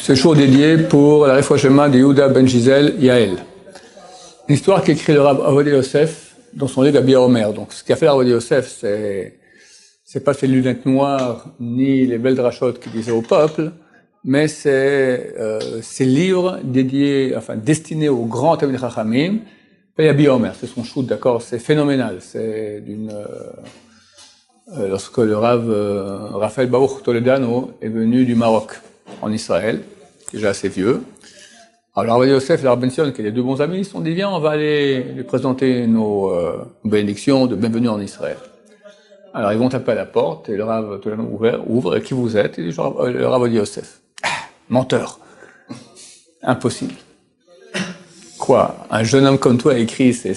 ce show dédié pour la Refoua Shema de Yehuda Ben Gisèle Yael. Une histoire qu'écrit le Rav Ovadia Yosef dans son livre Abia Omer. Donc, ce qu'a fait le Rav Ovadia Yosef, c'est pas ses lunettes noires, ni les belles drachotes qu'il disait au peuple, mais c'est ses livres dédiés, enfin, destinés aux grands Talmidei Chachamim. Et Abia Omer, c'est son shoot, d'accord, c'est phénoménal. C'est lorsque le Rav Raphaël Baruch Toledano est venu du Maroc en Israël, déjà assez vieux. Alors, le Rav Yosef et le Rav Ben Sion, qui étaient les deux bons amis, ils se sont dit, viens, on va aller lui présenter nos bénédictions de bienvenue en Israël. Alors, ils vont taper à la porte, et le Rav Toledano ouvre, et qui vous êtes? Il dit, le Rav Yosef. Menteur. Impossible. Quoi? Un jeune homme comme toi a écrit, c'est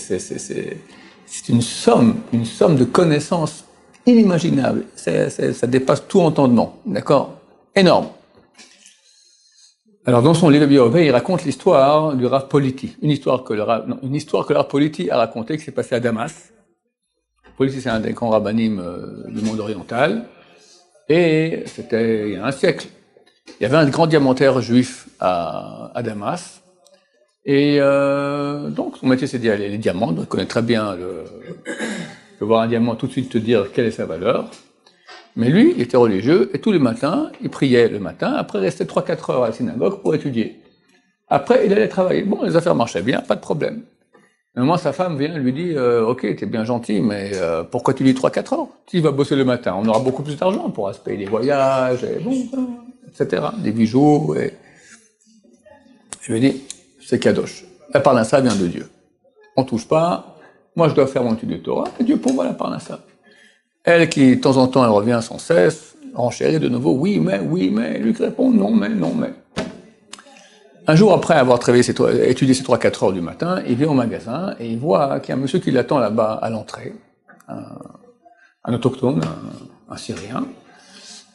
une somme de connaissances inimaginable. Ça dépasse tout entendement. D'accord? Énorme. Alors, dans son livre Biové, il raconte l'histoire du Rav Politi. Une histoire que le Rav Politi a racontée, qui s'est passée à Damas. Politi, c'est un des grands rabbinim du monde oriental. Et c'était il y a un siècle. Il y avait un grand diamantaire juif à Damas. Et donc, son métier, c'est de dire les diamants. On connaît très bien de voir un diamant, tout de suite te dire quelle est sa valeur. Mais lui, il était religieux, et tous les matins, il priait le matin, après il restait 3-4 heures à la synagogue pour étudier. Après, il allait travailler. Bon, les affaires marchaient bien, pas de problème. À un moment, sa femme vient et lui dit, ok, t'es bien gentil, mais pourquoi tu lis 3-4 heures? Tu vas bosser le matin, on aura beaucoup plus d'argent, on pourra se payer des voyages, et bon, etc., des bijoux, et... Je lui dis, c'est kadosh. La parnassa vient de Dieu. On touche pas, moi je dois faire mon étude de Torah, et Dieu pourvoit la parnassa. Elle qui, de temps en temps, elle revient sans cesse, renchérit de nouveau, oui, mais, lui qui répond, non, mais. Un jour après avoir étudié ces 3-4 heures du matin, il vient au magasin et il voit qu'il y a un monsieur qui l'attend là-bas à l'entrée, un autochtone, un Syrien,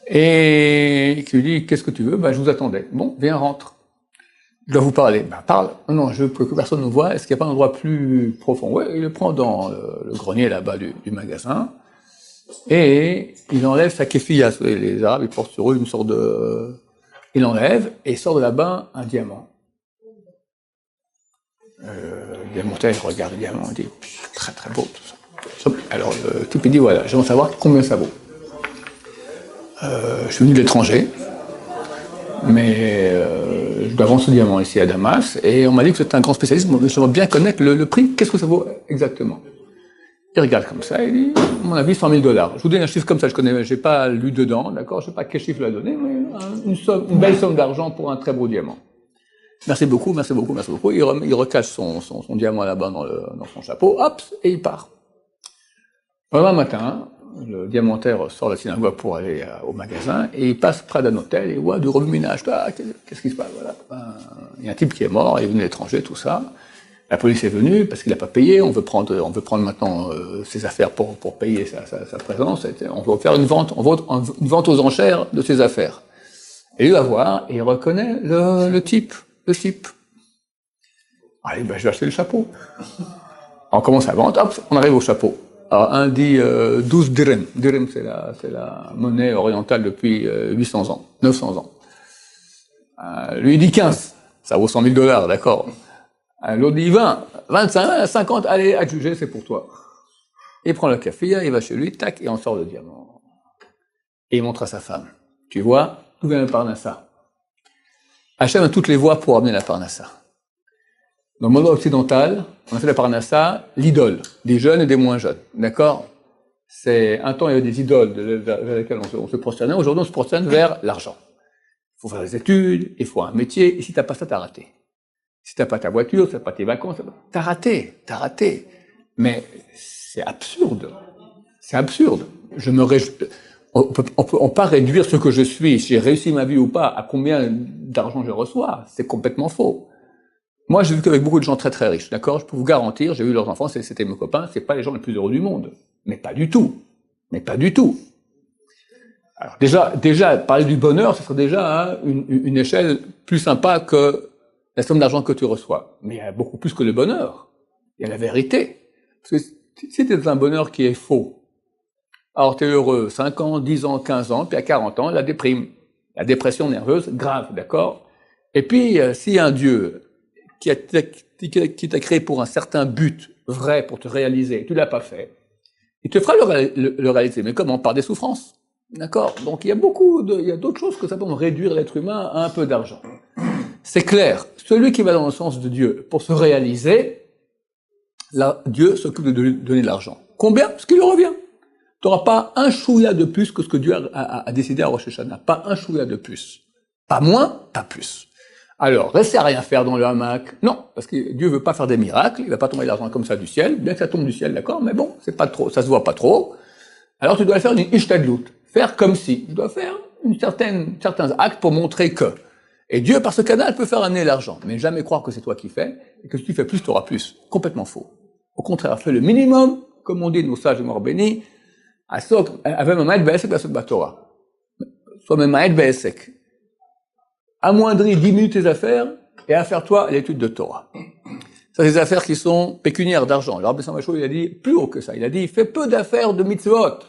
et qui lui dit, qu'est-ce que tu veux? Ben, je vous attendais. Bon, viens, rentre. Je dois vous parler. Ben, parle. Non, je veux que personne nous voie. Est-ce qu'il n'y a pas un endroit plus profond? Ouais, il le prend dans le grenier là-bas du magasin. Et il enlève sa kéfia. Les Arabes, ils portent sur eux une sorte de... Il enlève et sort de là-bas un diamant. Le diamantaire, il regarde le diamant, il dit, très très beau tout ça. Alors le type, il dit, voilà, j'aimerais savoir combien ça vaut. Je suis venu de l'étranger, mais je dois vendre ce diamant ici à Damas, et on m'a dit que c'était un grand spécialiste, j'aimerais bien connaître le prix, qu'est-ce que ça vaut exactement? Il regarde comme ça, il dit, à mon avis, $100 000. Je vous donne un chiffre comme ça, j'ai pas lu dedans, d'accord, je sais pas quel chiffre il a donné, mais une belle somme d'argent pour un très beau diamant. Merci beaucoup. Il recache son diamant là-bas dans son chapeau, hop, et il part. Le lendemain matin, le diamantaire sort de la synagogue pour aller au magasin, et il passe près d'un hôtel, et il voit du remue-ménage. Qu'est-ce qui se passe? Voilà. Il y a un type qui est mort, il est venu de l'étranger, tout ça. La police est venue parce qu'il n'a pas payé. On veut prendre maintenant ses affaires pour payer sa présence. On veut faire une vente aux enchères de ses affaires. Et lui va voir et il reconnaît le type. Allez, ben je vais acheter le chapeau. On commence à vendre. Hop, on arrive au chapeau. Alors un dit 12 dirhams. Dirham, c'est la monnaie orientale depuis 800 ans, 900 ans. Lui il dit 15. Ça vaut $100 000, d'accord. L'autre dit 20, 25, 50, allez, adjugé, c'est pour toi. Il prend le café, il va chez lui, tac, et on sort le diamant. Et il montre à sa femme. Tu vois, d'où vient la parnassa? Hachem a toutes les voies pour amener la parnassa. Dans le monde occidental, on a fait la parnassa l'idole, des jeunes et des moins jeunes. D'accord? Un temps, il y avait des idoles vers lesquelles on se prosternait. Aujourd'hui, on se prosterne vers l'argent. Il faut faire des études, il faut un métier, et si t'as pas ça, t'as raté. Si t'as pas ta voiture, si t'as pas tes vacances, t'as raté. Mais c'est absurde. On peut pas réduire ce que je suis, si j'ai réussi ma vie ou pas, à combien d'argent je reçois. C'est complètement faux. Moi, j'ai vu qu'avec beaucoup de gens très très riches, d'accord? Je peux vous garantir, j'ai vu leurs enfants, c'était mes copains, c'est pas les gens les plus heureux du monde. Mais pas du tout. Alors déjà, parler du bonheur, ce serait déjà une échelle plus sympa que la somme d'argent que tu reçois. Mais il y a beaucoup plus que le bonheur. Il y a la vérité. Parce que si tu es dans un bonheur qui est faux, alors tu es heureux 5 ans, 10 ans, 15 ans, puis à 40 ans, la dépression nerveuse, grave, d'accord? Et puis, s'il y a un Dieu qui t'a créé pour un certain but vrai, pour te réaliser, tu l'as pas fait, il te fera le réaliser. Mais comment? Par des souffrances. D'accord? Donc, il y a d'autres choses que ça peut réduire l'être humain à un peu d'argent. C'est clair. Celui qui va dans le sens de Dieu pour se réaliser, là, Dieu s'occupe de lui donner de l'argent. Combien? Ce qui lui revient. Tu n'auras pas un chouïa de plus que ce que Dieu a décidé à Rosh Hashanah. Pas un chouïa de plus. Pas moins, pas plus. Alors, rester à rien faire dans le hamac, non, parce que Dieu veut pas faire des miracles, il va pas tomber l'argent comme ça du ciel, bien que ça tombe du ciel, d'accord, mais bon, c'est pas trop, ça se voit pas trop. Alors tu dois faire une ishtadlout, faire comme si, tu dois faire certains actes pour montrer que. Et Dieu, par ce canal, peut faire amener l'argent, mais jamais croire que c'est toi qui fais, et que si tu fais plus, tu auras plus. Complètement faux. Au contraire, fais le minimum, comme on dit nos sages et morts bénis, avec un maïd ba'esek ba'asok ba'torah. Soit même maïd ba'esek. Amoindris, diminue tes affaires, et affaire-toi à l'étude de Torah. Ça, c'est des affaires qui sont pécuniaires d'argent. Le Rabbi Samachou, il a dit plus haut que ça. Il a dit, fais peu d'affaires de mitzvot,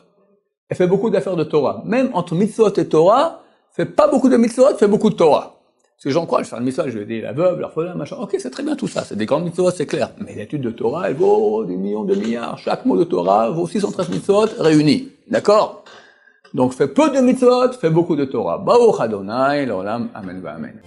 et fais beaucoup d'affaires de Torah. Même entre mitzvot et Torah, fais pas beaucoup de mitzvot, fais beaucoup de Torah. Parce que j'en crois, je vais faire une mitzvot, je vais aider la veuve, l'orphelin, machin. Ok, c'est très bien tout ça, c'est des grandes mitzvot, c'est clair. Mais l'étude de Torah, elle vaut des millions de milliards. Chaque mot de Torah vaut 613 mitzvot réunis. D'accord? Donc fais peu de mitzvot, fais beaucoup de Torah. Baruch Adonai, l'olam, amen, amen.